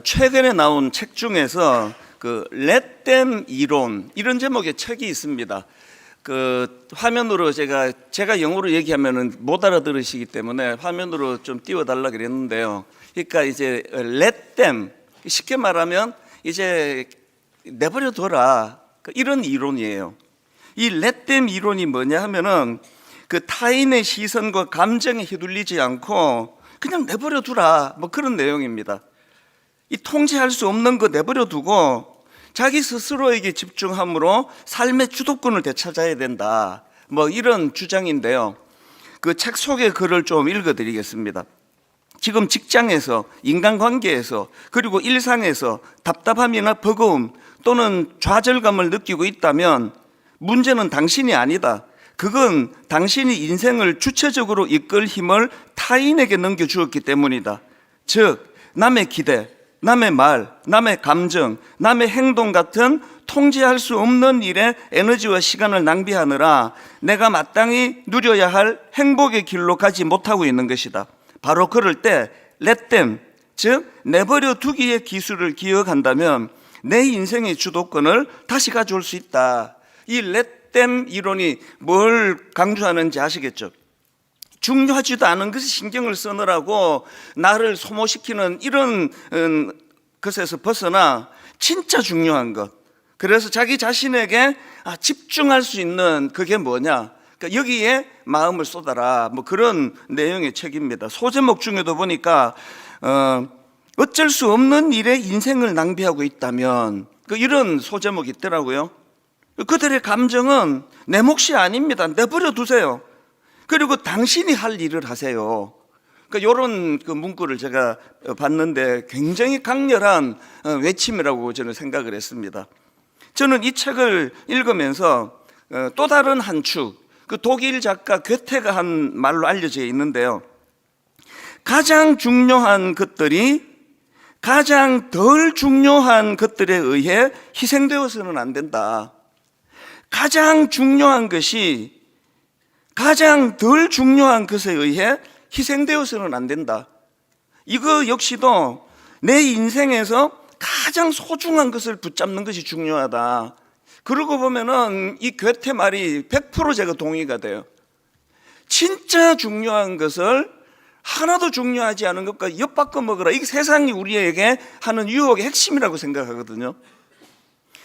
최근에 나온 책 중에서 그 Let them 이론 이런 제목의 책이 있습니다. 그 화면으로 제가 영어로 얘기하면은 못 알아들으시기 때문에 화면으로 좀 띄워달라 그랬는데요. 그러니까 이제 Let them, 쉽게 말하면 이제 내버려 둬라, 이런 이론이에요. 이 Let them 이론이 뭐냐 하면은 그 타인의 시선과 감정에 휘둘리지 않고 그냥 내버려 두라, 뭐 그런 내용입니다. 이 통제할 수 없는 거 내버려 두고 자기 스스로에게 집중함으로 삶의 주도권을 되찾아야 된다, 뭐 이런 주장인데요. 그 책 속의 글을 좀 읽어드리겠습니다. 지금 직장에서, 인간관계에서, 그리고 일상에서 답답함이나 버거움 또는 좌절감을 느끼고 있다면 문제는 당신이 아니다. 그건 당신이 인생을 주체적으로 이끌 힘을 타인에게 넘겨주었기 때문이다. 즉, 남의 기대, 남의 말, 남의 감정, 남의 행동 같은 통제할 수 없는 일에 에너지와 시간을 낭비하느라 내가 마땅히 누려야 할 행복의 길로 가지 못하고 있는 것이다. 바로 그럴 때 let them, 즉 내버려 두기의 기술을 기억한다면 내 인생의 주도권을 다시 가져올 수 있다. 이 let them 이론이 뭘 강조하는지 아시겠죠? 중요하지도 않은 것에 신경을 쓰느라고 나를 소모시키는 이런 것에서 벗어나 진짜 중요한 것, 그래서 자기 자신에게 집중할 수 있는 그게 뭐냐, 그러니까 여기에 마음을 쏟아라, 뭐 그런 내용의 책입니다. 소제목 중에도 보니까 어쩔 수 없는 일에 인생을 낭비하고 있다면, 이런 소제목이 있더라고요. 그들의 감정은 내 몫이 아닙니다. 내버려 두세요. 그리고 당신이 할 일을 하세요. 이런 그 문구를 제가 봤는데 굉장히 강렬한 외침이라고 저는 생각을 했습니다. 저는 이 책을 읽으면서 또 다른 한 축, 그 독일 작가 괴테가 한 말로 알려져 있는데요. 가장 중요한 것들이 가장 덜 중요한 것들에 의해 희생되어서는 안 된다. 가장 중요한 것이 가장 덜 중요한 것에 의해 희생되어서는 안 된다. 이거 역시도 내 인생에서 가장 소중한 것을 붙잡는 것이 중요하다. 그러고 보면은 이 괴테 말이 100% 제가 동의가 돼요. 진짜 중요한 것을 하나도 중요하지 않은 것과 엿바꿔 먹으라. 이게 세상이 우리에게 하는 유혹의 핵심이라고 생각하거든요.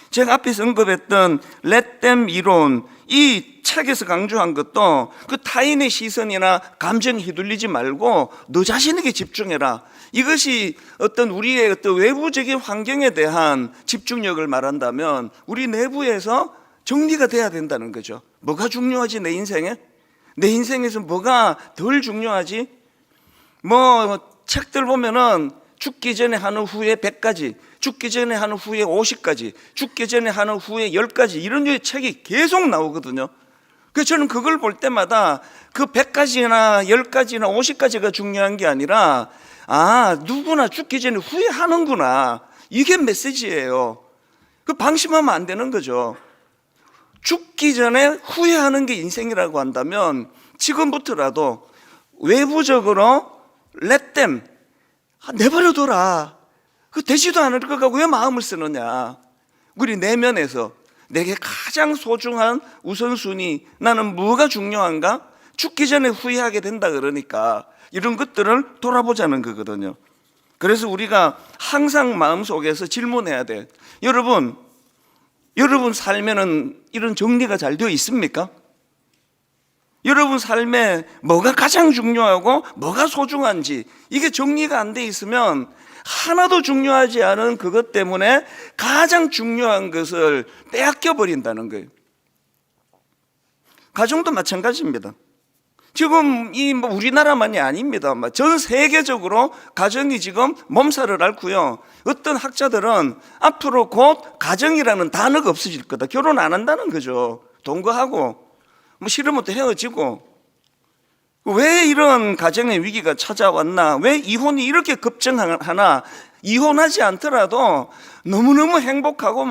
제가 앞에서 언급했던 Let them 이론, 이 책에서 강조한 것도 그 타인의 시선이나 감정에 휘둘리지 말고 너 자신에게 집중해라. 이것이 어떤 우리의 어떤 외부적인 환경에 대한 집중력을 말한다면 우리 내부에서 정리가 돼야 된다는 거죠. 뭐가 중요하지 내 인생에? 내 인생에서 뭐가 덜 중요하지? 뭐 책들 보면은 죽기 전에 하는 후에 100가지, 죽기 전에 하는 후에 50가지, 죽기 전에 하는 후에 10가지, 이런 류의 책이 계속 나오거든요. 그래서 저는 그걸 볼 때마다 그 100가지나 10가지나 50가지가 중요한 게 아니라 누구나 죽기 전에 후회하는구나, 이게 메시지예요. 그 방심하면 안 되는 거죠. 죽기 전에 후회하는 게 인생이라고 한다면 지금부터라도 외부적으로 let them, 내버려둬라. 그 되지도 않을 것 같고 왜 마음을 쓰느냐. 우리 내면에서 내게 가장 소중한 우선순위, 나는 뭐가 중요한가? 죽기 전에 후회하게 된다 그러니까 이런 것들을 돌아보자는 거거든요. 그래서 우리가 항상 마음속에서 질문해야 돼. 여러분 삶에는 이런 정리가 잘 되어 있습니까? 여러분 삶에 뭐가 가장 중요하고 뭐가 소중한지 이게 정리가 안 돼 있으면 하나도 중요하지 않은 그것 때문에 가장 중요한 것을 빼앗겨 버린다는 거예요. 가정도 마찬가지입니다. 지금 뭐 우리나라만이 아닙니다. 전 세계적으로 가정이 지금 몸살을 앓고요. 어떤 학자들은 앞으로 곧 가정이라는 단어가 없어질 거다. 결혼 안 한다는 거죠. 동거하고 뭐 싫으면 또 헤어지고. 왜 이런 가정의 위기가 찾아왔나? 왜 이혼이 이렇게 급증하나? 이혼하지 않더라도 너무너무 행복하고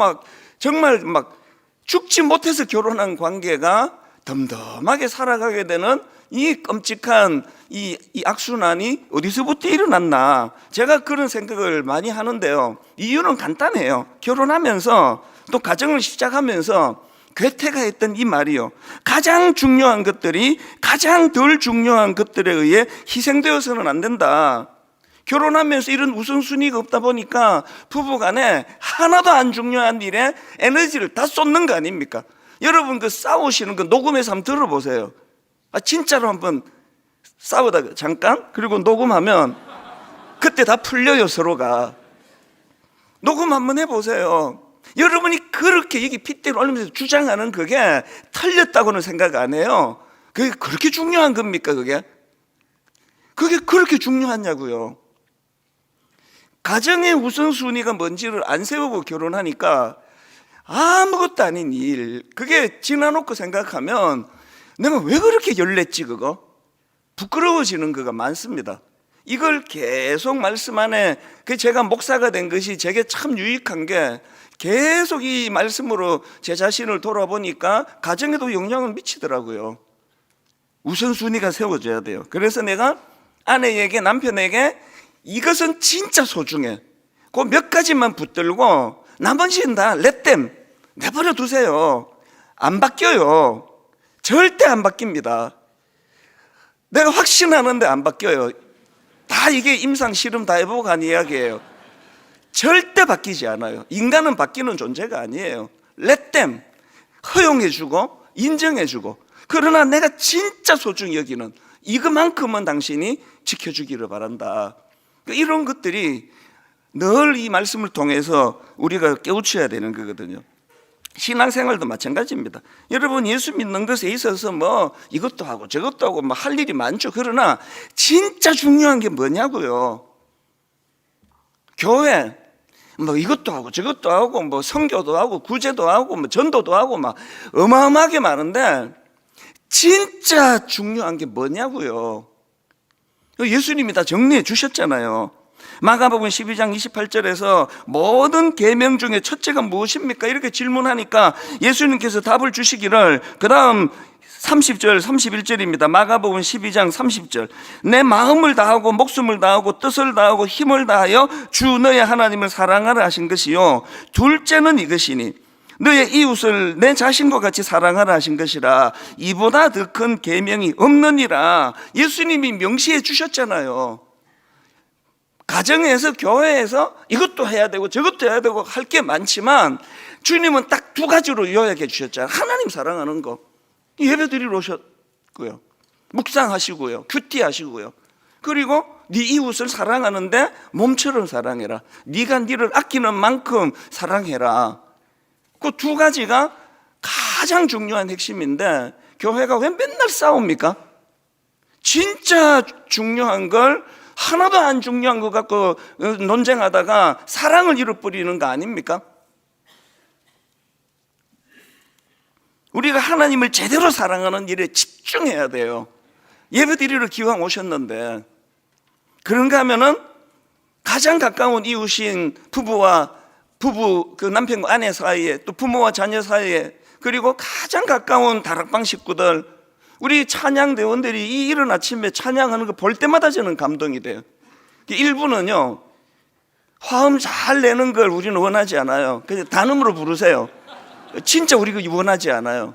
정말 죽지 못해서 결혼한 관계가 덤덤하게 살아가게 되는 이 끔찍한 이 악순환이 어디서부터 일어났나, 제가 그런 생각을 많이 하는데요. 이유는 간단해요. 결혼하면서 또 가정을 시작하면서 괴테가 했던 이 말이요, 가장 중요한 것들이 가장 덜 중요한 것들에 의해 희생되어서는 안 된다. 결혼하면서 이런 우선순위가 없다 보니까 부부간에 하나도 안 중요한 일에 에너지를 다 쏟는 거 아닙니까? 여러분 그 싸우시는 거 녹음해서 한번 들어보세요. 진짜로 한번 싸우다가 잠깐 그리고 녹음하면 그때 다 풀려요. 서로가 녹음 한번 해보세요. 여러분이 그렇게 여기 핏대를 올리면서 주장하는 그게 틀렸다고는 생각 안 해요. 그게 그렇게 중요한 겁니까? 그게 그렇게 중요하냐고요. 가정의 우선순위가 뭔지를 안 세우고 결혼하니까 아무것도 아닌 일, 그게 지나놓고 생각하면 내가 왜 그렇게 열냈지, 그거 부끄러워지는 거가 많습니다. 이걸 계속 말씀 안에, 제가 목사가 된 것이 제게 참 유익한 게 계속 이 말씀으로 제 자신을 돌아보니까 가정에도 영향을 미치더라고요. 우선순위가 세워져야 돼요. 그래서 내가 아내에게, 남편에게 이것은 진짜 소중해, 그 몇 가지만 붙들고 나머지는 다 let them, 내버려 두세요. 안 바뀌어요. 절대 안 바뀝니다. 내가 확신하는데 안 바뀌어요. 다 이게 임상 실험 다 해보고 간 이야기예요. 절대 바뀌지 않아요. 인간은 바뀌는 존재가 아니에요. let them, 허용해주고 인정해주고, 그러나 내가 진짜 소중히 여기는 이것만큼은 당신이 지켜주기를 바란다. 이런 것들이 늘 이 말씀을 통해서 우리가 깨우쳐야 되는 거거든요. 신앙생활도 마찬가지입니다. 여러분 예수 믿는 것에 있어서 뭐 이것도 하고 저것도 하고 뭐 할 일이 많죠. 그러나 진짜 중요한 게 뭐냐고요. 교회 뭐 이것도 하고 저것도 하고 뭐 선교도 하고 구제도 하고 뭐 전도도 하고 막 어마어마하게 많은데 진짜 중요한 게 뭐냐고요. 예수님이 다 정리해 주셨잖아요. 마가복음 12장 28절에서 모든 계명 중에 첫째가 무엇입니까? 이렇게 질문하니까 예수님께서 답을 주시기를, 그 다음 30절 31절입니다. 마가복음 12장 30절, 내 마음을 다하고 목숨을 다하고 뜻을 다하고 힘을 다하여 주 너의 하나님을 사랑하라 하신 것이요, 둘째는 이것이니 너의 이웃을 내 자신과 같이 사랑하라 하신 것이라. 이보다 더 큰 계명이 없느니라. 예수님이 명시해 주셨잖아요. 가정에서 교회에서 이것도 해야 되고 저것도 해야 되고 할 게 많지만 주님은 딱 두 가지로 요약해 주셨잖아요. 하나님 사랑하는 거, 예배 드리러 오셨고요, 묵상하시고요, 큐티하시고요, 그리고 네 이웃을 사랑하는데 몸처럼 사랑해라. 네가 네를 아끼는 만큼 사랑해라. 그 두 가지가 가장 중요한 핵심인데 교회가 왜 맨날 싸웁니까? 진짜 중요한 걸 하나도 안 중요한 것 갖고 논쟁하다가 사랑을 잃어버리는 거 아닙니까? 우리가 하나님을 제대로 사랑하는 일에 집중해야 돼요. 예배드리러 기왕 오셨는데, 그런가 하면은 가장 가까운 이웃인 부부, 그 남편과 아내 사이에, 또 부모와 자녀 사이에, 그리고 가장 가까운 다락방 식구들, 우리 찬양대원들이 이 이른 아침에 찬양하는 거 볼 때마다 저는 감동이 돼요. 일부는요, 화음 잘 내는 걸 우리는 원하지 않아요. 그냥 단음으로 부르세요. 진짜 우리가 원하지 않아요.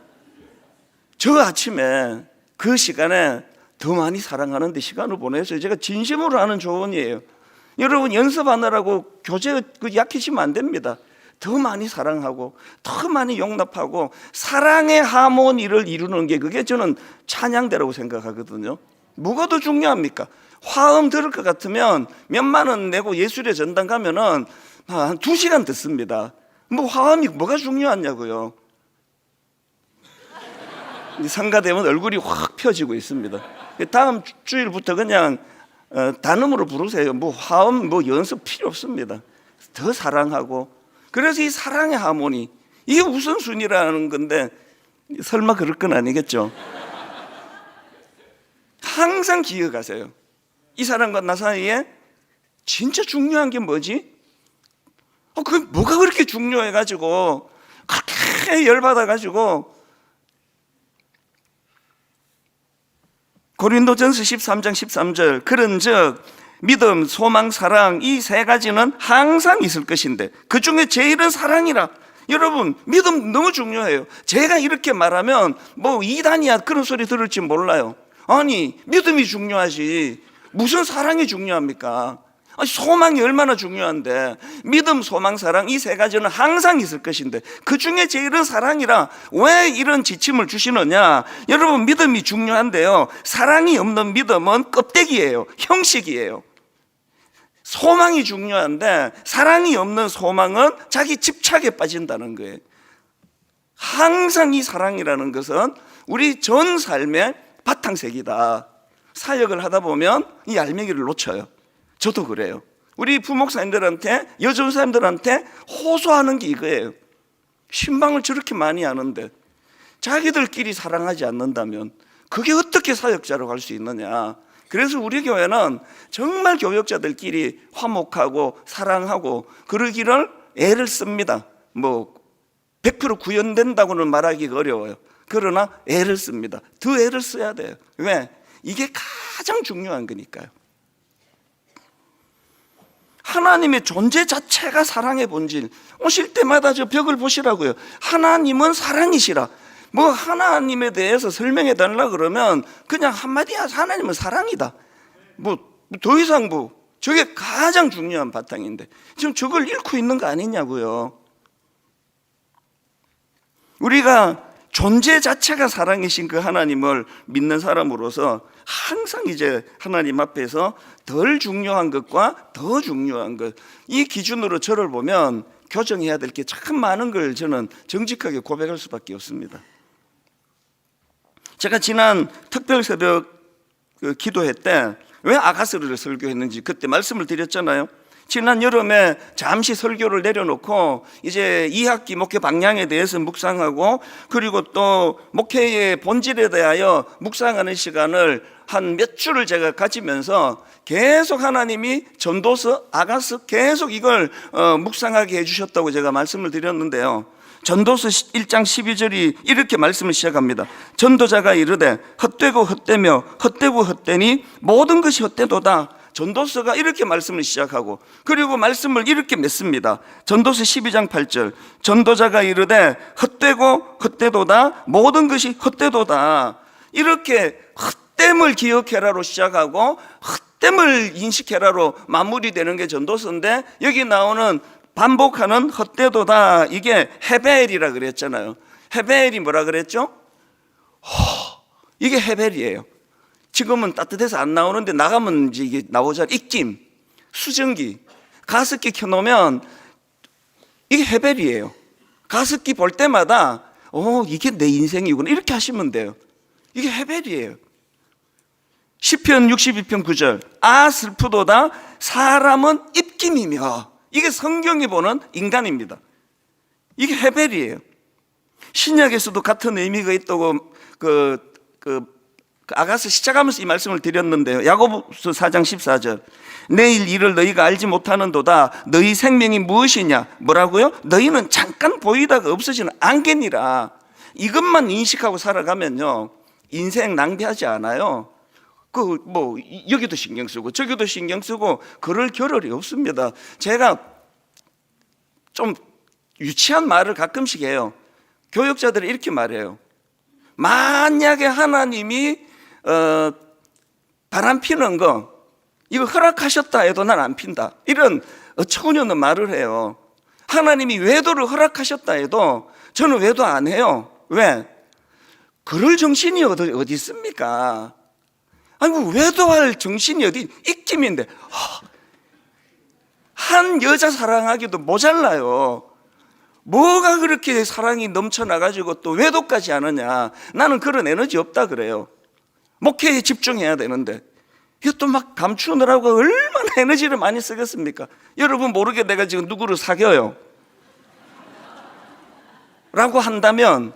저 아침에 그 시간에 더 많이 사랑하는 데 시간을 보내서 제가 진심으로 하는 조언이에요. 여러분 연습하느라고 교제 약해지면 안 됩니다. 더 많이 사랑하고 더 많이 용납하고 사랑의 하모니를 이루는 게, 그게 저는 찬양대라고 생각하거든요. 뭐가 더 중요합니까? 화음 들을 것 같으면 몇만 원 내고 예술의 전당 가면은 한 2시간 듣습니다. 뭐 화음이 뭐가 중요하냐고요. 성가대면 얼굴이 확 펴지고 있습니다. 다음 주일부터 그냥 단음으로 부르세요. 뭐 화음 뭐 연습 필요 없습니다. 더 사랑하고. 그래서 이 사랑의 하모니, 이게 우선순위라는 건데 설마 그럴 건 아니겠죠. 항상 기억하세요. 이 사람과 나 사이에 진짜 중요한 게 뭐지? 그 뭐가 그렇게 중요해가지고 그렇게 열받아가지고 고린도전서 13장 13절 그런즉 믿음, 소망, 사랑 이 세 가지는 항상 있을 것인데 그 중에 제일은 사랑이라. 여러분 믿음 너무 중요해요. 제가 이렇게 말하면 뭐 이단이야 그런 소리 들을지 몰라요. 아니 믿음이 중요하지 무슨 사랑이 중요합니까? 소망이 얼마나 중요한데. 믿음, 소망, 사랑 이 세 가지는 항상 있을 것인데 그 중에 제일은 사랑이라. 왜 이런 지침을 주시느냐? 여러분 믿음이 중요한데요, 사랑이 없는 믿음은 껍데기예요, 형식이에요. 소망이 중요한데 사랑이 없는 소망은 자기 집착에 빠진다는 거예요. 항상 이 사랑이라는 것은 우리 전 삶의 바탕색이다. 사역을 하다 보면 이 알맹이를 놓쳐요. 저도 그래요. 우리 부목사님들한테, 여전사님들한테 호소하는 게 이거예요. 신방을 저렇게 많이 하는데 자기들끼리 사랑하지 않는다면 그게 어떻게 사역자로 갈 수 있느냐. 그래서 우리 교회는 정말 교역자들끼리 화목하고 사랑하고 그러기를 애를 씁니다. 뭐 100% 구현된다고는 말하기가 어려워요. 그러나 애를 씁니다. 더 애를 써야 돼요. 왜? 이게 가장 중요한 거니까요. 하나님의 존재 자체가 사랑의 본질. 오실 때마다 저 벽을 보시라고요. 하나님은 사랑이시라. 뭐 하나님에 대해서 설명해 달라 그러면 그냥 한마디야. 하나님은 사랑이다. 뭐 더 이상 뭐 저게 가장 중요한 바탕인데 지금 저걸 잃고 있는 거 아니냐고요. 우리가 존재 자체가 사랑이신 그 하나님을 믿는 사람으로서 항상 이제 하나님 앞에서 덜 중요한 것과 더 중요한 것, 이 기준으로 저를 보면 교정해야 될 게 참 많은 걸 저는 정직하게 고백할 수밖에 없습니다. 제가 지난 특별 새벽 기도회 때 왜 아가스를 설교했는지 그때 말씀을 드렸잖아요. 지난 여름에 잠시 설교를 내려놓고 이제 2학기 목회 방향에 대해서 묵상하고 그리고 또 목회의 본질에 대하여 묵상하는 시간을 한 몇 주를 제가 가지면서 계속 하나님이 전도서, 아가스 계속 이걸 묵상하게 해주셨다고 제가 말씀을 드렸는데요. 전도서 1장 12절이 이렇게 말씀을 시작합니다. 전도자가 이르되 헛되고 헛되며 헛되고 헛되니 모든 것이 헛되도다. 전도서가 이렇게 말씀을 시작하고 그리고 말씀을 이렇게 맺습니다. 전도서 12장 8절 전도자가 이르되 헛되고 헛되도다 모든 것이 헛되도다. 이렇게 헛됨을 기억해라로 시작하고 헛됨을 인식해라로 마무리되는 게 전도서인데 여기 나오는 반복하는 헛되도다, 이게 헤벨이라 그랬잖아요. 헤벨이 뭐라 그랬죠? 이게 헤벨이에요. 지금은 따뜻해서 안 나오는데 나가면 이제 이게 나오잖아요. 입김, 수증기, 가습기 켜놓으면 이게 헤벨이에요. 가습기 볼 때마다 이게 내 인생이구나 이렇게 하시면 돼요. 이게 헤벨이에요. 시편 62편 9절 아 슬프도다 사람은 입김이며, 이게 성경이 보는 인간입니다. 이게 헤벨이에요. 신약에서도 같은 의미가 있다고 아가스 시작하면서 이 말씀을 드렸는데요. 야고보서 4장 14절 내일 일을 너희가 알지 못하는도다. 너희 생명이 무엇이냐? 뭐라고요? 너희는 잠깐 보이다가 없어지는 안개니라. 이것만 인식하고 살아가면요 인생 낭비하지 않아요. 여기도 신경 쓰고 저기도 신경 쓰고 그럴 겨를이 없습니다. 제가 좀 유치한 말을 가끔씩 해요. 교역자들이 이렇게 말해요. 만약에 하나님이 바람 피는 거 이거 허락하셨다 해도 난 안 핀다, 이런 어처구니없는 말을 해요. 하나님이 외도를 허락하셨다 해도 저는 외도 안 해요. 왜? 그럴 정신이 어디 있습니까? 아니 외도할 정신이 어디, 입김인데 한 여자 사랑하기도 모자라요. 뭐가 그렇게 사랑이 넘쳐나가지고 또 외도까지 하느냐. 나는 그런 에너지 없다 그래요. 목회에 집중해야 되는데 이것도 막 감추느라고 얼마나 에너지를 많이 쓰겠습니까? 여러분 모르게 내가 지금 누구를 사귀어요 라고 한다면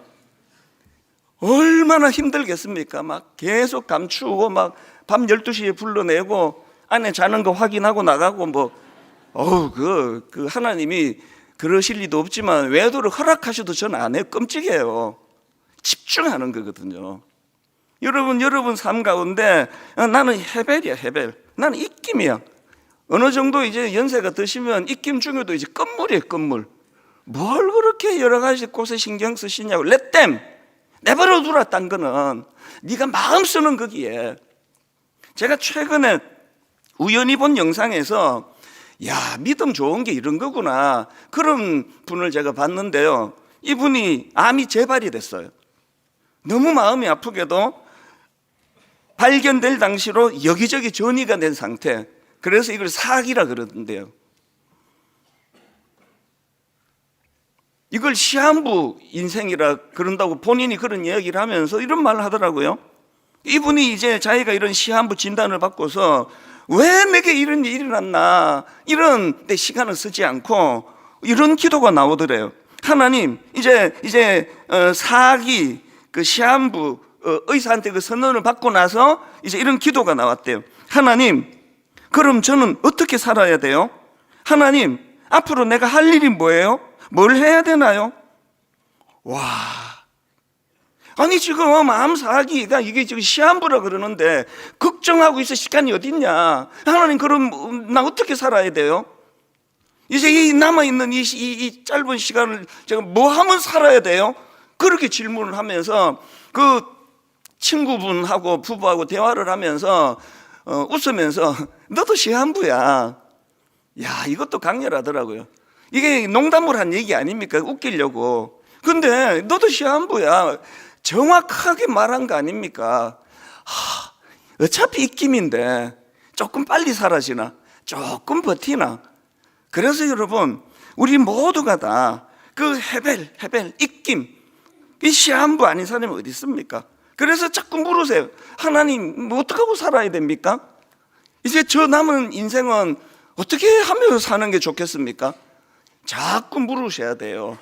얼마나 힘들겠습니까? 막 계속 감추고 막 밤 12시에 불러내고 안에 자는 거 확인하고 나가고 그 하나님이 그러실 리도 없지만 외도를 허락하셔도 저는 안 해요. 끔찍해요. 집중하는 거거든요. 여러분 삶 가운데 나는 헤벨이야, 헤벨. 나는 입김이야. 어느 정도 이제 연세가 드시면 입김 중에도 이제 끝물이에요, 끝물. 뭘 그렇게 여러 가지 곳에 신경 쓰시냐고. Let them. 내버려 두라. 딴 거는 네가 마음 쓰는 거기에. 제가 최근에 우연히 본 영상에서 야, 믿음 좋은 게 이런 거구나, 그런 분을 제가 봤는데요, 이분이 암이 재발이 됐어요. 너무 마음이 아프게도 발견될 당시로 여기저기 전이가 된 상태. 그래서 이걸 사기라 그러던데요. 이걸 시한부 인생이라 그런다고 본인이 그런 이야기를 하면서 이런 말을 하더라고요. 이분이 이제 자기가 이런 시한부 진단을 받고서 왜 내게 이런 일이 일어났나, 이런 데 시간을 쓰지 않고 이런 기도가 나오더래요. 하나님, 이제 사기 그 시한부 의사한테 그 선언을 받고 나서 이제 이런 기도가 나왔대요. 하나님, 그럼 저는 어떻게 살아야 돼요? 하나님, 앞으로 내가 할 일이 뭐예요? 뭘 해야 되나요? 와, 아니 지금 암 사기가 이게 지금 시한부라 그러는데 걱정하고 있을 시간이 어딨냐? 하나님, 그럼 나 어떻게 살아야 돼요? 이제 이 남아있는 이 짧은 시간을 제가 뭐 하면 살아야 돼요? 그렇게 질문을 하면서 그 친구분하고 부부하고 대화를 하면서 웃으면서 너도 시한부야. 야, 이것도 강렬하더라고요. 이게 농담을 한 얘기 아닙니까? 웃기려고. 근데 너도 시한부야. 정확하게 말한 거 아닙니까? 어차피 입김인데 조금 빨리 사라지나, 조금 버티나. 그래서 여러분, 우리 모두가 다 그 헤벨, 입김, 이 시한부 아닌 사람이 어디 있습니까? 그래서 자꾸 물으세요. 하나님, 뭐 어떻게 하고 살아야 됩니까? 이제 저 남은 인생은 어떻게 하면서 사는 게 좋겠습니까? 자꾸 물으셔야 돼요.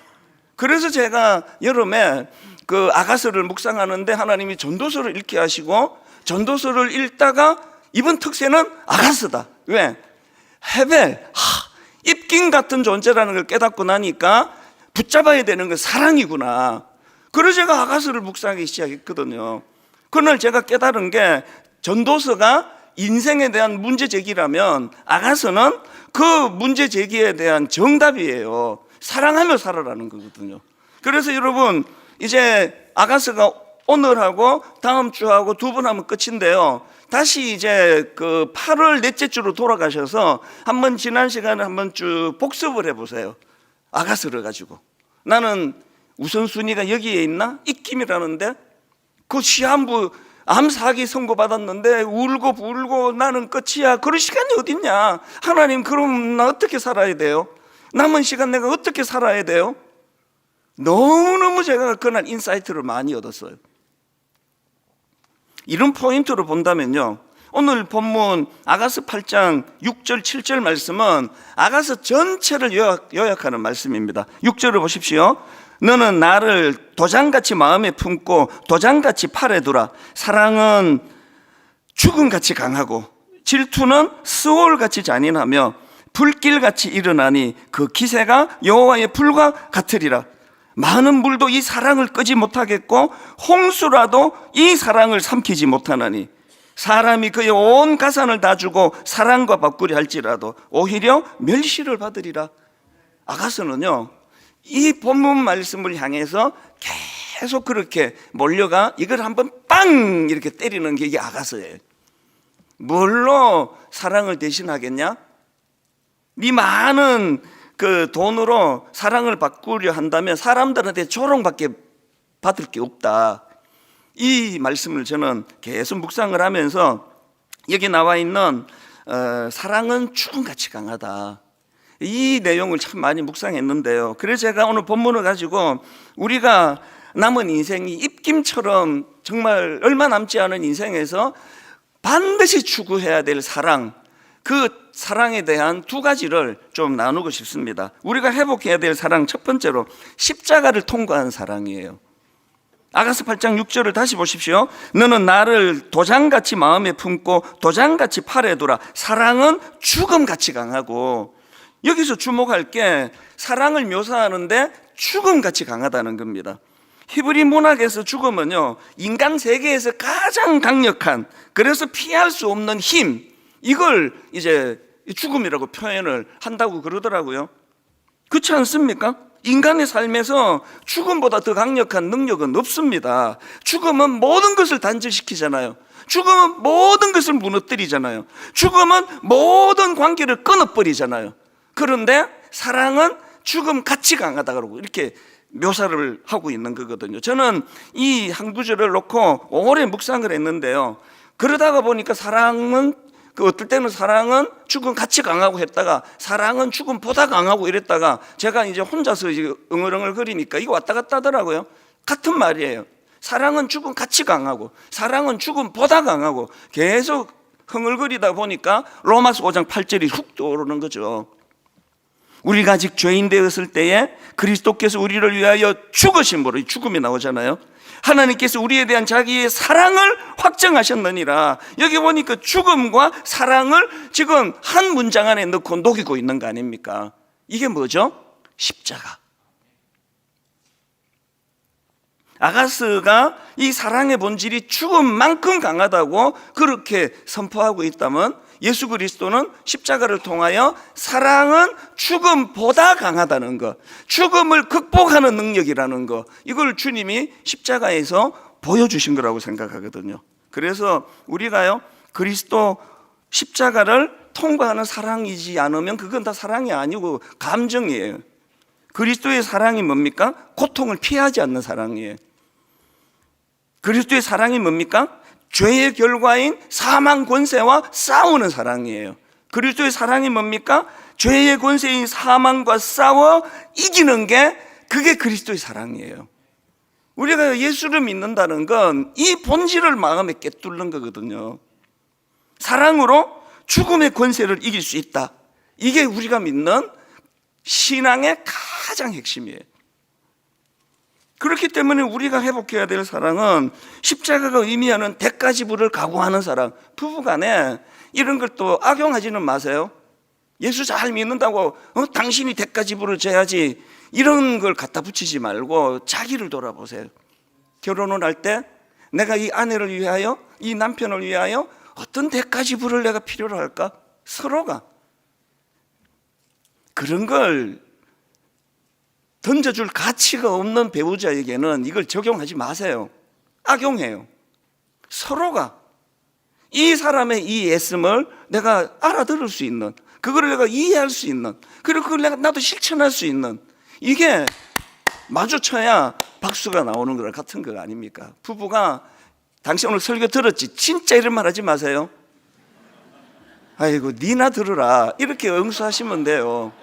그래서 제가 여름에 그 아가서를 묵상하는데 하나님이 전도서를 읽게 하시고, 전도서를 읽다가 이번 특세는 아가서다. 왜? 헤벨, 입김 같은 존재라는 걸 깨닫고 나니까 붙잡아야 되는 건 사랑이구나. 그래서 제가 아가서를 묵상하기 시작했거든요. 그날 제가 깨달은 게, 전도서가 인생에 대한 문제 제기라면 아가서는 그 문제 제기에 대한 정답이에요. 사랑하며 살아라는 거거든요. 그래서 여러분, 이제 아가서가 오늘하고 다음 주하고 두 번 하면 끝인데요, 다시 이제 그 8월 넷째 주로 돌아가셔서 한번 지난 시간에 한번 쭉 복습을 해보세요. 아가서를 가지고. 나는 우선순위가 여기에 있나? 입김이라는데 그 시한부 암사기 선고받았는데 울고 불고 나는 끝이야. 그럴 시간이 어딨냐? 하나님, 그럼 나 어떻게 살아야 돼요? 남은 시간 내가 어떻게 살아야 돼요? 너무너무 제가 그날 인사이트를 많이 얻었어요. 이런 포인트로 본다면요, 오늘 본문 아가서 8장 6절 7절 말씀은 아가서 전체를 요약하는 말씀입니다. 6절을 보십시오. 너는 나를 도장같이 마음에 품고 도장같이 팔에 두라. 사랑은 죽음같이 강하고 질투는 스올같이 잔인하며 불길같이 일어나니 그 기세가 여호와의 불과 같으리라. 많은 물도 이 사랑을 끄지 못하겠고 홍수라도 이 사랑을 삼키지 못하나니 사람이 그의 온 가산을 다 주고 사랑과 바꾸려 할지라도 오히려 멸시를 받으리라. 아가서는요, 이 본문 말씀을 향해서 계속 그렇게 몰려가 이걸 한번 빵 이렇게 때리는 게 이게 아가서예요. 뭘로 사랑을 대신하겠냐? 네 많은 그 돈으로 사랑을 바꾸려 한다면 사람들한테 조롱밖에 받을 게 없다. 이 말씀을 저는 계속 묵상을 하면서 여기 나와 있는 사랑은 죽음같이 강하다, 이 내용을 참 많이 묵상했는데요. 그래서 제가 오늘 본문을 가지고 우리가 남은 인생이 입김처럼 정말 얼마 남지 않은 인생에서 반드시 추구해야 될 사랑, 그 사랑에 대한 두 가지를 좀 나누고 싶습니다. 우리가 회복해야 될 사랑, 첫 번째로 십자가를 통과한 사랑이에요. 아가서 8장 6절을 다시 보십시오. 너는 나를 도장같이 마음에 품고 도장같이 팔에 두라. 사랑은 죽음같이 강하고, 여기서 주목할 게 사랑을 묘사하는데 죽음같이 강하다는 겁니다. 히브리 문학에서 죽음은요, 인간 세계에서 가장 강력한, 그래서 피할 수 없는 힘, 이걸 이제 죽음이라고 표현을 한다고 그러더라고요. 그렇지 않습니까? 인간의 삶에서 죽음보다 더 강력한 능력은 없습니다. 죽음은 모든 것을 단절시키잖아요. 죽음은 모든 것을 무너뜨리잖아요. 죽음은 모든 관계를 끊어버리잖아요. 그런데 사랑은 죽음 같이 강하다 그러고 이렇게 묘사를 하고 있는 거거든요. 저는 이 한 구절을 놓고 오래 묵상을 했는데요, 그러다가 보니까 사랑은 어떨 때는 사랑은 죽음 같이 강하고 했다가 사랑은 죽음보다 강하고 이랬다가 제가 이제 혼자서 응얼응얼 거리니까 이거 왔다 갔다 하더라고요. 같은 말이에요. 사랑은 죽음 같이 강하고 사랑은 죽음보다 강하고 계속 흥얼거리다 보니까 로마서 5장 8절이 훅 떠오르는 거죠. 우리가 아직 죄인 되었을 때에 그리스도께서 우리를 위하여 죽으심으로, 죽음이 나오잖아요. 하나님께서 우리에 대한 자기의 사랑을 확정하셨느니라. 여기 보니까 죽음과 사랑을 지금 한 문장 안에 넣고 녹이고 있는 거 아닙니까? 이게 뭐죠? 십자가. 아가스가 이 사랑의 본질이 죽음만큼 강하다고 그렇게 선포하고 있다면, 예수 그리스도는 십자가를 통하여 사랑은 죽음보다 강하다는 것, 죽음을 극복하는 능력이라는 것, 이걸 주님이 십자가에서 보여주신 거라고 생각하거든요. 그래서 우리가요, 그리스도 십자가를 통과하는 사랑이지 않으면 그건 다 사랑이 아니고 감정이에요. 그리스도의 사랑이 뭡니까? 고통을 피하지 않는 사랑이에요. 그리스도의 사랑이 뭡니까? 죄의 결과인 사망 권세와 싸우는 사랑이에요. 그리스도의 사랑이 뭡니까? 죄의 권세인 사망과 싸워 이기는 게, 그게 그리스도의 사랑이에요. 우리가 예수를 믿는다는 건 이 본질을 마음에 꿰뚫는 거거든요. 사랑으로 죽음의 권세를 이길 수 있다. 이게 우리가 믿는 신앙의 가장 핵심이에요. 그렇기 때문에 우리가 회복해야 될 사랑은 십자가가 의미하는 대가 지불을 각오하는 사랑. 부부간에 이런 걸 또 악용하지는 마세요. 예수 잘 믿는다고 당신이 대가 지불을 져야지, 이런 걸 갖다 붙이지 말고 자기를 돌아보세요. 결혼을 할 때 내가 이 아내를 위하여, 이 남편을 위하여 어떤 대가 지불을 내가 필요로 할까? 서로가 그런 걸 던져줄 가치가 없는 배우자에게는 이걸 적용하지 마세요. 악용해요. 서로가 이 사람의 이 애씀을 내가 알아들을 수 있는, 그걸 내가 이해할 수 있는, 그리고 그걸 내가 나도 실천할 수 있는, 이게 마주쳐야 박수가 나오는 거랑 같은 거 아닙니까? 부부가, 당신 오늘 설교 들었지? 진짜 이런 말 하지 마세요. 아이고 니나 들으라, 이렇게 응수하시면 돼요.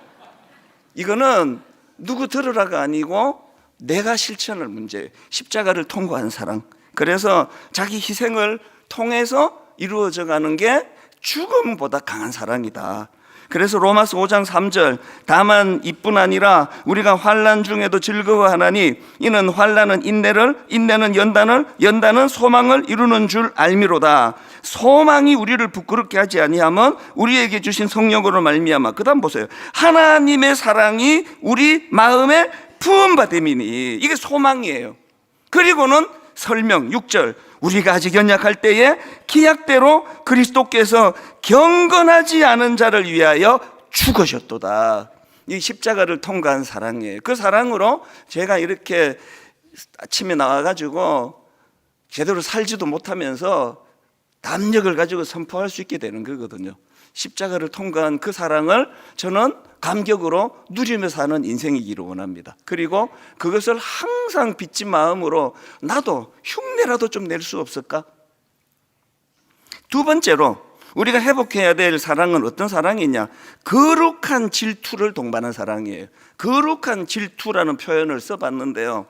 이거는 누구 들으라가 아니고 내가 실천할 문제예요. 십자가를 통과한 사랑. 그래서 자기 희생을 통해서 이루어져 가는 게 죽음보다 강한 사랑이다. 그래서 로마서 5장 3절, 다만 이뿐 아니라 우리가 환난 중에도 즐거워하나니 이는 환난은 인내를, 인내는 연단을, 연단은 소망을 이루는 줄 알미로다. 소망이 우리를 부끄럽게 하지 아니하면 우리에게 주신 성령으로 말미암아, 그다음 보세요, 하나님의 사랑이 우리 마음에 부음받음이니, 이게 소망이에요. 그리고는 설명 6절, 우리가 아직 연약할 때에 기약대로 그리스도께서 경건하지 않은 자를 위하여 죽으셨도다. 이 십자가를 통과한 사랑이에요. 그 사랑으로 제가 이렇게 아침에 나와가지고 제대로 살지도 못하면서 담력을 가지고 선포할 수 있게 되는 거거든요. 십자가를 통과한 그 사랑을 저는 감격으로 누리며 사는 인생이기를 원합니다. 그리고 그것을 항상 빚진 마음으로 나도 흉내라도 좀 낼 수 없을까? 두 번째로 우리가 회복해야 될 사랑은 어떤 사랑이냐? 거룩한 질투를 동반한 사랑이에요. 거룩한 질투라는 표현을 써봤는데요,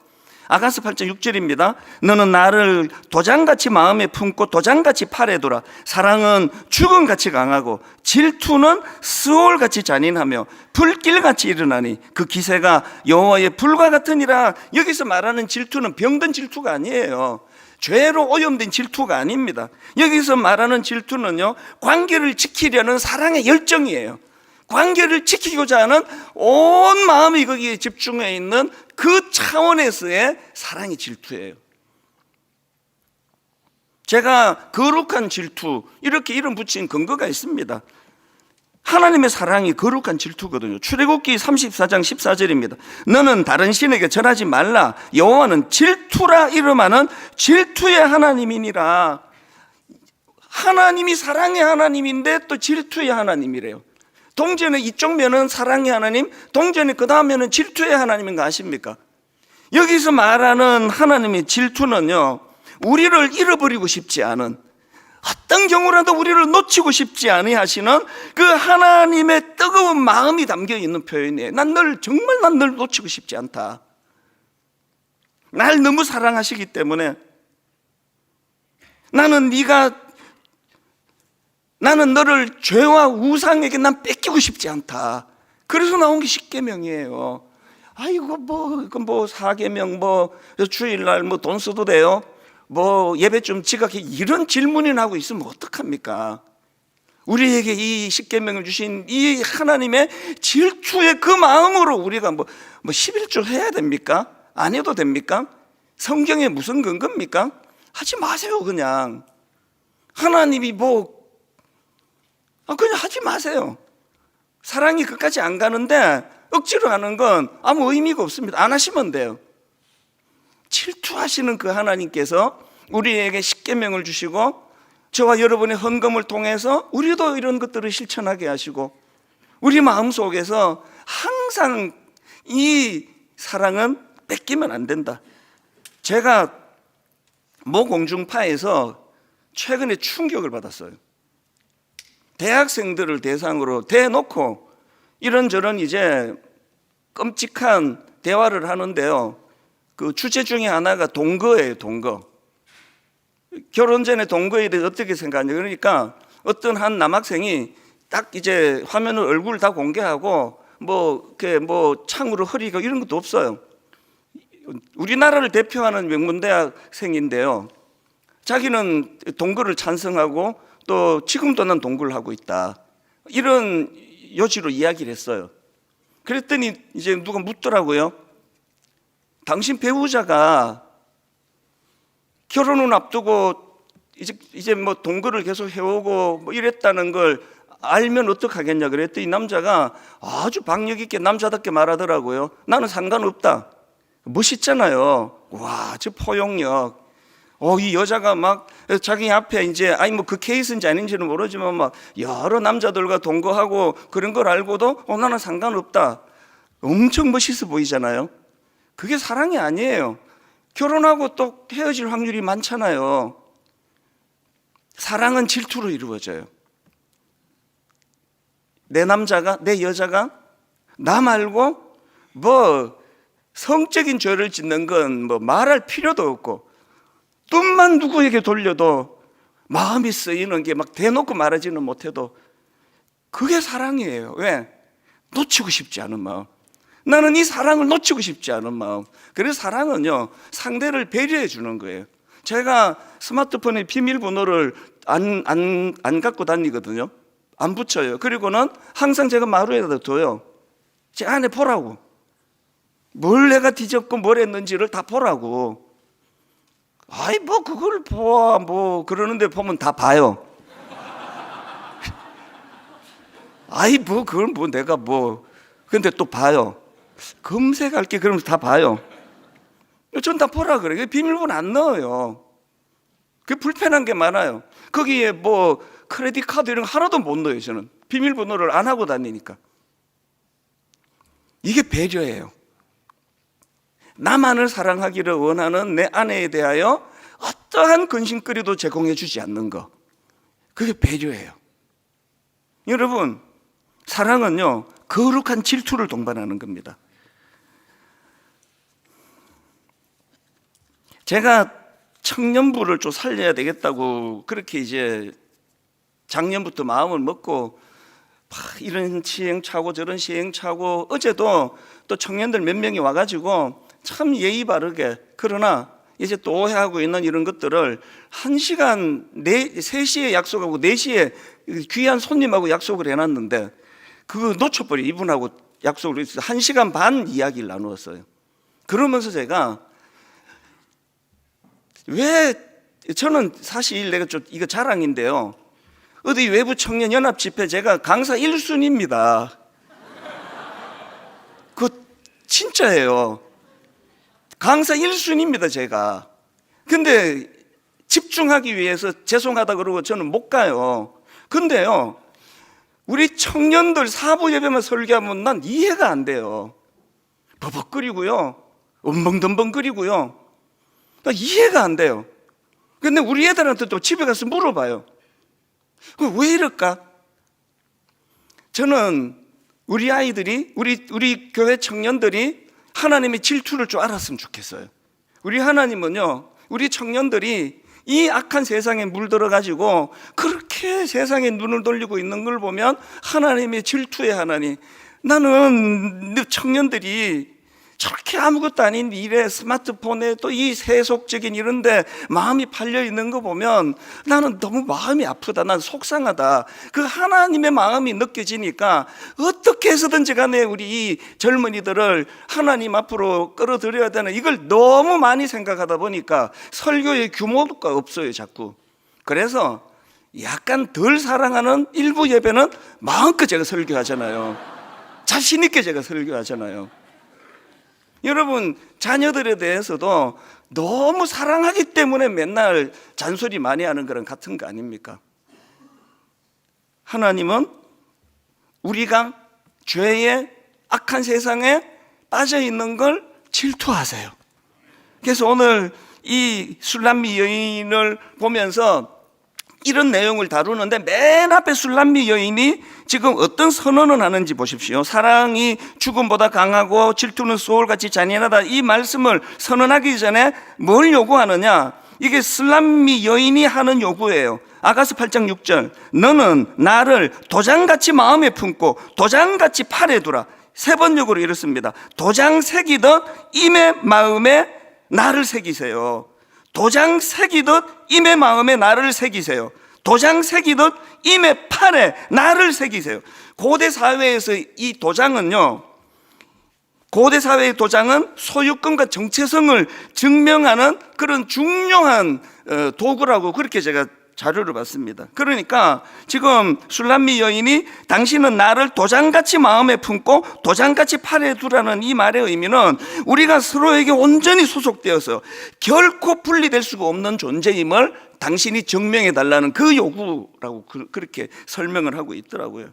아가서 8장 6절입니다. 너는 나를 도장같이 마음에 품고 도장같이 팔에 둬라. 사랑은 죽음같이 강하고 질투는 스올같이 잔인하며 불길같이 일어나니 그 기세가 여호와의 불과 같으니라. 여기서 말하는 질투는 병든 질투가 아니에요. 죄로 오염된 질투가 아닙니다. 여기서 말하는 질투는요, 관계를 지키려는 사랑의 열정이에요. 관계를 지키고자 하는 온 마음이 거기에 집중해 있는 그 차원에서의 사랑이 질투예요. 제가 거룩한 질투 이렇게 이름 붙인 근거가 있습니다. 하나님의 사랑이 거룩한 질투거든요. 출애굽기 34장 14절입니다. 너는 다른 신에게 절하지 말라. 여호와는 질투라 이름하는 질투의 하나님이니라. 하나님이 사랑의 하나님인데 또 질투의 하나님이래요. 동전의 이쪽 면은 사랑의 하나님, 동전의 그 다음 면은 질투의 하나님인 거 아십니까? 여기서 말하는 하나님의 질투는요, 우리를 잃어버리고 싶지 않은, 어떤 경우라도 우리를 놓치고 싶지 아니하시는 그 하나님의 뜨거운 마음이 담겨 있는 표현이에요. 정말 난 널 놓치고 싶지 않다. 날 너무 사랑하시기 때문에 나는 너를 죄와 우상에게 난 뺏기고 싶지 않다. 그래서 나온 게 십계명이에요. 아이고 뭐 사계명 주일날 돈 써도 돼요? 예배 좀 지각해, 이런 질문이나 하고 있으면 어떡합니까? 우리에게 이 십계명을 주신 이 하나님의 질투의 그 마음으로 우리가 11조 해야 됩니까? 안 해도 됩니까? 성경에 무슨 근거입니까? 하지 마세요. 그냥 하나님이 그냥 하지 마세요. 사랑이 끝까지 안 가는데 억지로 하는 건 아무 의미가 없습니다. 안 하시면 돼요. 질투하시는 그 하나님께서 우리에게 십계명을 주시고 저와 여러분의 헌금을 통해서 우리도 이런 것들을 실천하게 하시고 우리 마음속에서 항상 이 사랑은 뺏기면 안 된다. 제가 모 공중파에서 최근에 충격을 받았어요. 대학생들을 대상으로 대놓고 이런저런 이제 끔찍한 대화를 하는데요, 그 주제 중에 하나가 동거예요. 동거. 결혼 전에 동거에 대해서 어떻게 생각하냐. 그러니까 어떤 한 남학생이 딱 이제 화면을 얼굴 다 공개하고 창으로 허리가 이런 것도 없어요. 우리나라를 대표하는 명문대학생인데요, 자기는 동거를 찬성하고 또 지금도 난 동거를 하고 있다, 이런 요지로 이야기를 했어요. 그랬더니 이제 누가 묻더라고요. 당신 배우자가 결혼을 앞두고 이제 동거를 계속 해오고 이랬다는 걸 알면 어떡하겠냐 그랬더니 이 남자가 아주 박력 있게 남자답게 말하더라고요. 나는 상관없다. 멋있잖아요. 와, 저 포용력. 이 여자가 자기 앞에 이제 그 케이스인지 아닌지는 모르지만 여러 남자들과 동거하고 그런 걸 알고도 나는 상관없다. 엄청 멋있어 보이잖아요. 그게 사랑이 아니에요. 결혼하고 또 헤어질 확률이 많잖아요. 사랑은 질투로 이루어져요. 내 남자가, 내 여자가 나 말고 성적인 죄를 짓는 건 말할 필요도 없고, 눈만 누구에게 돌려도 마음이 쓰이는 게 대놓고 말하지는 못해도 그게 사랑이에요. 왜? 놓치고 싶지 않은 마음. 나는 이 사랑을 놓치고 싶지 않은 마음. 그래서 사랑은요, 상대를 배려해 주는 거예요. 제가 스마트폰에 비밀번호를 안 갖고 다니거든요. 안 붙여요. 그리고는 항상 제가 마루에다 둬요. 제 안에 보라고. 뭘 내가 뒤졌고 뭘 했는지를 다 보라고. 그걸 보아 그러는데 보면 다 봐요. 그걸 내가 근데 또 봐요. 검색할게 그러면서 다 봐요. 전 다 보라 그래요. 비밀번호 안 넣어요. 그게 불편한 게 많아요. 거기에 크레딧 카드 이런 거 하나도 못 넣어요. 저는 비밀번호를 안 하고 다니니까. 이게 배려예요. 나만을 사랑하기를 원하는 내 아내에 대하여 어떠한 근심거리도 제공해 주지 않는 것, 그게 배려예요. 여러분, 사랑은요, 거룩한 질투를 동반하는 겁니다. 제가 청년부를 좀 살려야 되겠다고 그렇게 이제 작년부터 마음을 먹고 이런 시행착오 저런 시행착오, 어제도 또 청년들 몇 명이 와가지고 참 예의 바르게, 그러나 이제 또 오해하고 있는 이런 것들을 1시간 3시에 약속하고 4시에 귀한 손님하고 약속을 해놨는데 그거 놓쳐버려. 이분하고 약속을 해서 1시간 반 이야기를 나누었어요. 그러면서 제가 왜, 저는 사실 내가 좀 이거 자랑인데요, 어디 외부 청년 연합 집회 제가 강사 1순위입니다. 그거 진짜예요. 강사 1순위입니다 제가. 근데 집중하기 위해서 죄송하다 그러고 저는 못 가요. 근데요, 우리 청년들 사부 예배만 설교하면 난 이해가 안 돼요. 버벅거리고요, 엉벙덤벙거리고요, 나 이해가 안 돼요. 근데 우리 애들한테 또 집에 가서 물어봐요. 왜 이럴까? 저는 우리 아이들이, 우리 교회 청년들이 하나님의 질투를 좀 알았으면 좋겠어요. 우리 하나님은요, 우리 청년들이 이 악한 세상에 물들어 가지고 그렇게 세상에 눈을 돌리고 있는 걸 보면 하나님의 질투의 하나님, 나는 청년들이 저렇게 아무것도 아닌 일에, 스마트폰에 또 이 세속적인 이런데 마음이 팔려 있는 거 보면 나는 너무 마음이 아프다, 난 속상하다. 그 하나님의 마음이 느껴지니까 어떻게 해서든지 간에 우리 이 젊은이들을 하나님 앞으로 끌어들여야 되는, 이걸 너무 많이 생각하다 보니까 설교의 규모가 없어요 자꾸. 그래서 약간 덜 사랑하는 일부 예배는 마음껏 제가 설교하잖아요. 자신 있게 제가 설교하잖아요. 여러분, 자녀들에 대해서도 너무 사랑하기 때문에 맨날 잔소리 많이 하는 거랑 같은 거 아닙니까? 하나님은 우리가 죄의 악한 세상에 빠져 있는 걸 질투하세요. 그래서 오늘 이 술람미 여인을 보면서 이런 내용을 다루는데, 맨 앞에 술람미 여인이 지금 어떤 선언을 하는지 보십시오. 사랑이 죽음보다 강하고 질투는 소울같이 잔인하다, 이 말씀을 선언하기 전에 뭘 요구하느냐, 이게 술람미 여인이 하는 요구예요. 아가서 8장 6절, 너는 나를 도장같이 마음에 품고 도장같이 팔에 두라. 세 번 요구로 이렇습니다. 도장 새기듯 임의 마음에 나를 새기세요. 도장 새기듯 임의 마음에 나를 새기세요. 도장 새기듯 임의 팔에 나를 새기세요. 고대 사회에서 이 도장은요, 고대 사회의 도장은 소유권과 정체성을 증명하는 그런 중요한 도구라고 그렇게 제가 자료를 봤습니다. 그러니까 지금 술람미 여인이 당신은 나를 도장같이 마음에 품고 도장같이 팔에 두라는 이 말의 의미는 우리가 서로에게 온전히 소속되어서 결코 분리될 수가 없는 존재임을 당신이 증명해 달라는 그 요구라고 그렇게 설명을 하고 있더라고요.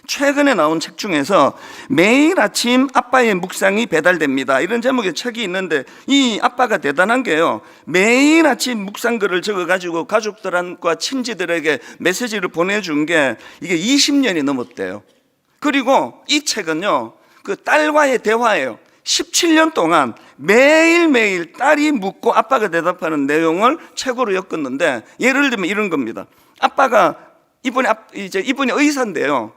최근에 나온 책 중에서 매일 아침 아빠의 묵상이 배달됩니다, 이런 제목의 책이 있는데, 이 아빠가 대단한 게요, 매일 아침 묵상글을 적어가지고 가족들과 친지들에게 메시지를 보내준 게 이게 20년이 넘었대요. 그리고 이 책은요, 그 딸과의 대화예요. 17년 동안 매일매일 딸이 묻고 아빠가 대답하는 내용을 책으로 엮었는데, 예를 들면 이런 겁니다. 아빠가, 이분이 의사인데요,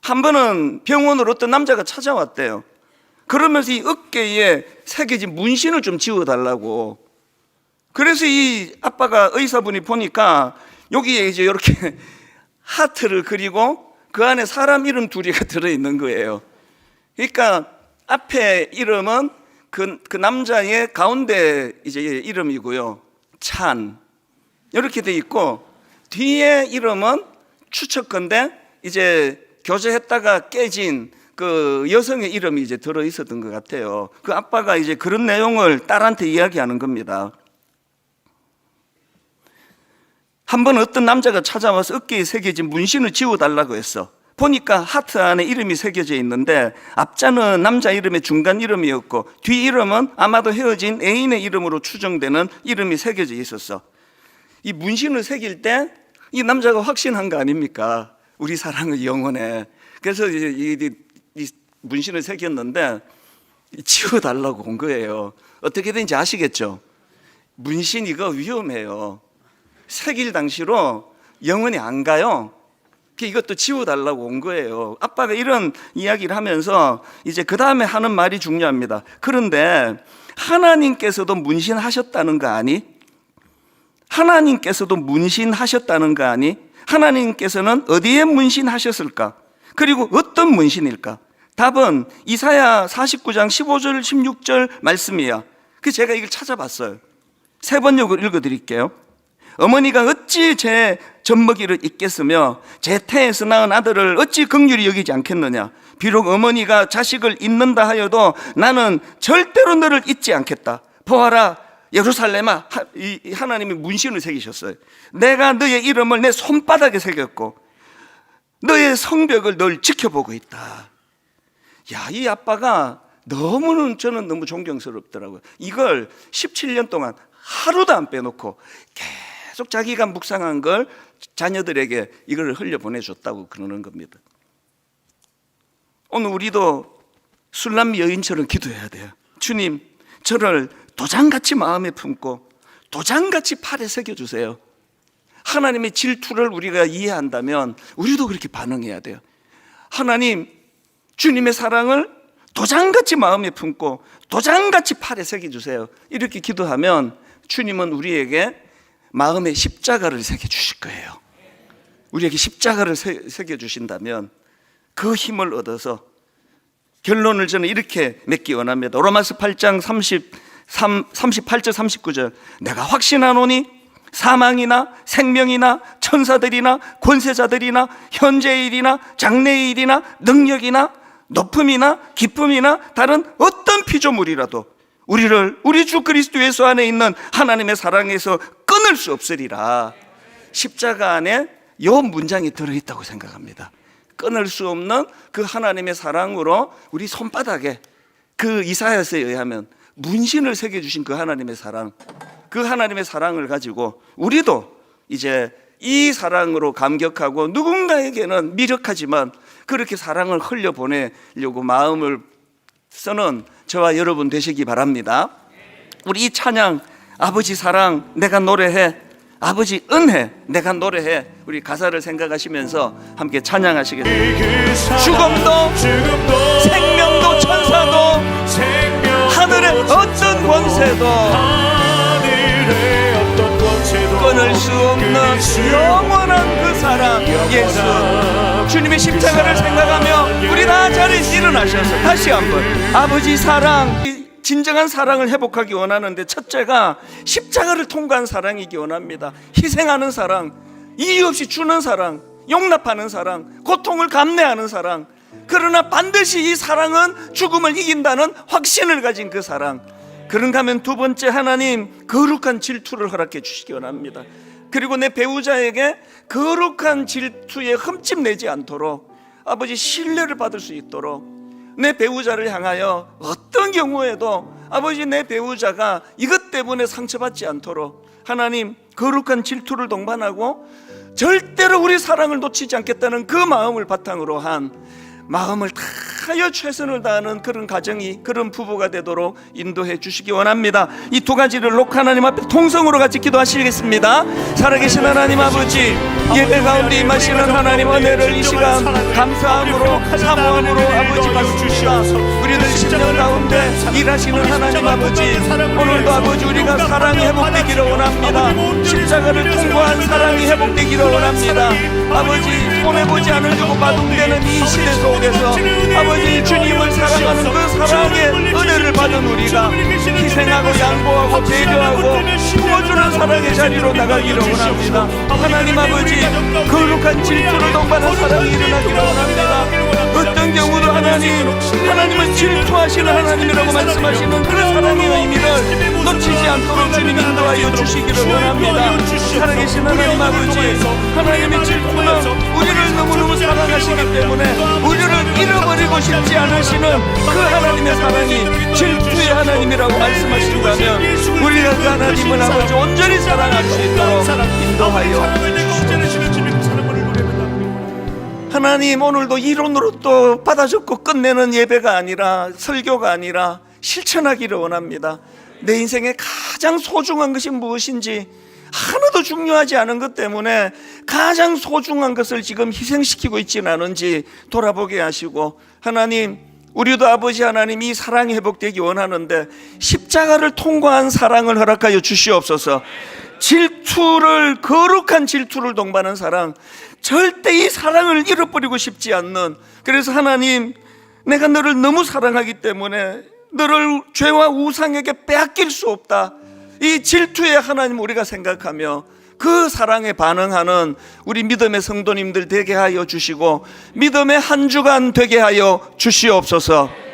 한 번은 병원으로 어떤 남자가 찾아왔대요. 그러면서 이 어깨에 새겨진 문신을 좀 지워달라고. 그래서 이 아빠가, 의사분이 보니까 여기에 이제 이렇게 하트를 그리고 그 안에 사람 이름 두 개가 들어있는 거예요. 그러니까 앞에 이름은 그 남자의 가운데 이제 이름이고요, 찬, 이렇게 돼 있고, 뒤에 이름은 추측건데 이제 교제했다가 깨진 그 여성의 이름이 이제 들어 있었던 것 같아요. 그 아빠가 이제 그런 내용을 딸한테 이야기하는 겁니다. 한 번 어떤 남자가 찾아와서 어깨에 새겨진 문신을 지워달라고 했어. 보니까 하트 안에 이름이 새겨져 있는데, 앞자는 남자 이름의 중간 이름이었고 뒤 이름은 아마도 헤어진 애인의 이름으로 추정되는 이름이 새겨져 있었어. 이 문신을 새길 때 이 남자가 확신한 거 아닙니까? 우리 사랑의 영혼에. 그래서 이제 이 문신을 새겼는데 지워달라고 온 거예요. 어떻게 된지 아시겠죠? 문신 이거 위험해요. 새길 당시로 영혼이 안 가요. 이것도 지워달라고 온 거예요. 아빠가 이런 이야기를 하면서 이제 그 다음에 하는 말이 중요합니다. 그런데 하나님께서도 문신하셨다는 거 아니? 하나님께서도 문신하셨다는 거 아니? 하나님께서는 어디에 문신하셨을까? 그리고 어떤 문신일까? 답은 이사야 49장 15절 16절 말씀이야. 그래서 제가 이걸 찾아봤어요. 세 번 읽어드릴게요. 어머니가 어찌 제 젖먹이를 잊겠으며 제 태에서 낳은 아들을 어찌 긍휼히 여기지 않겠느냐. 비록 어머니가 자식을 잊는다 하여도 나는 절대로 너를 잊지 않겠다. 보아라 예루살렘아, 하나님이 문신을 새기셨어요. 내가 너의 이름을 내 손바닥에 새겼고 너의 성벽을 널 지켜보고 있다. 야, 이 아빠가 저는 너무 존경스럽더라고요. 이걸 17년 동안 하루도 안 빼놓고 계속 자기가 묵상한 걸 자녀들에게 이걸 흘려보내줬다고 그러는 겁니다. 오늘 우리도 술람 여인처럼 기도해야 돼요. 주님, 저를 도장같이 마음에 품고 도장같이 팔에 새겨주세요. 하나님의 질투를 우리가 이해한다면 우리도 그렇게 반응해야 돼요. 하나님, 주님의 사랑을 도장같이 마음에 품고 도장같이 팔에 새겨주세요. 이렇게 기도하면 주님은 우리에게 마음에 십자가를 새겨주실 거예요. 우리에게 십자가를 새겨주신다면 그 힘을 얻어서 결론을 저는 이렇게 맺기 원합니다. 로마서 8장 38절 39절 내가 확신하노니 사망이나 생명이나 천사들이나 권세자들이나 현재의 일이나 장래의 일이나 능력이나 높음이나 기쁨이나 다른 어떤 피조물이라도 우리를 우리 주 그리스도 예수 안에 있는 하나님의 사랑에서 끊을 수 없으리라. 십자가 안에 이 문장이 들어있다고 생각합니다. 끊을 수 없는 그 하나님의 사랑으로 우리 손바닥에 그 이사야서에 의하면 문신을 새겨주신 그 하나님의 사랑, 그 하나님의 사랑을 가지고 우리도 이제 이 사랑으로 감격하고 누군가에게는 미력하지만 그렇게 사랑을 흘려보내려고 마음을 쓰는 저와 여러분 되시기 바랍니다. 우리 이 찬양 아버지 사랑 내가 노래해, 아버지 은혜 내가 노래해, 우리 가사를 생각하시면서 함께 찬양하시겠습니다. 죽음도 생명도 천사도 하늘의 어떤 권세도 끊을 수 없는 영원한 그 사랑 예수, 주님의 십자가를 생각하며 우리 다 자리에서 일어나셔서 다시 한번 아버지 사랑, 진정한 사랑을 회복하기 원하는데 첫째가 십자가를 통과한 사랑이기 원합니다. 희생하는 사랑, 이유 없이 주는 사랑, 용납하는 사랑, 고통을 감내하는 사랑, 그러나 반드시 이 사랑은 죽음을 이긴다는 확신을 가진 그 사랑. 그런가 하면 두 번째, 하나님 거룩한 질투를 허락해 주시기 원합니다. 그리고 내 배우자에게 거룩한 질투에 흠집 내지 않도록 아버지 신뢰를 받을 수 있도록 내 배우자를 향하여 어떤 경우에도 아버지 내 배우자가 이것 때문에 상처받지 않도록 하나님 거룩한 질투를 동반하고 절대로 우리 사랑을 놓치지 않겠다는 그 마음을 바탕으로 한 마음을 다하여 최선을 다하는 그런 가정이, 그런 부부가 되도록 인도해 주시기 원합니다. 이 두 가지를 놓고 하나님 앞에 통성으로 같이 기도하시겠습니다. 살아계신 하나님 아버지, 예배 가운데 임하시는 하나님 은혜를 이 시간 감사함으로 사모함으로 아버지 받습니다. 우리들 심령 가운데 일하시는 하나님 아버지, 오늘도 아버지 우리가 사랑이 회복되기를 원합니다. 십자가를 통과한 사랑이 회복되기를 원합니다. 아버지 손해보지 않으려고 마동되는 이 시대 속에서 아버지 주님을 사랑하는 그 사랑의 은혜를 받은 우리가 희생하고 양보하고 배려하고 품어주는 사랑의 자리로 나가기를 원합니다. 하나님 아버지 거룩한 질투를 동반한 사랑이 일어나기를 원합니다. 어떤 경우도 하나님은 질투하시는 하나님이라고 말씀하시는 그 사랑의 의미를 놓치지 않도록 주님 인도하여 주시기를 원합니다. 살아계신 하나님 아버지, 하나님의 질투는 우리를 너무너무 사랑하시기 때문에 우리를 잃어버리고 싶지 않으시는 그 하나님의 사랑이 질투의 하나님이라고 말씀하신다면 우리가 그 하나님을 아버지 온전히 사랑할 수 있도록 인도하여 하나님, 오늘도 이론으로 또 받아 적고 끝내는 예배가 아니라 설교가 아니라 실천하기를 원합니다. 내 인생에 가장 소중한 것이 무엇인지 하나도 중요하지 않은 것 때문에 가장 소중한 것을 지금 희생시키고 있지는 않은지 돌아보게 하시고, 하나님 우리도 아버지 하나님 이 사랑이 회복되기 원하는데 십자가를 통과한 사랑을 허락하여 주시옵소서. 질투를, 거룩한 질투를 동반한 사랑, 절대 이 사랑을 잃어버리고 싶지 않는, 그래서 하나님, 내가 너를 너무 사랑하기 때문에 너를 죄와 우상에게 빼앗길 수 없다, 이 질투의 하나님 우리가 생각하며 그 사랑에 반응하는 우리 믿음의 성도님들 되게 하여 주시고 믿음의 한 주간 되게 하여 주시옵소서.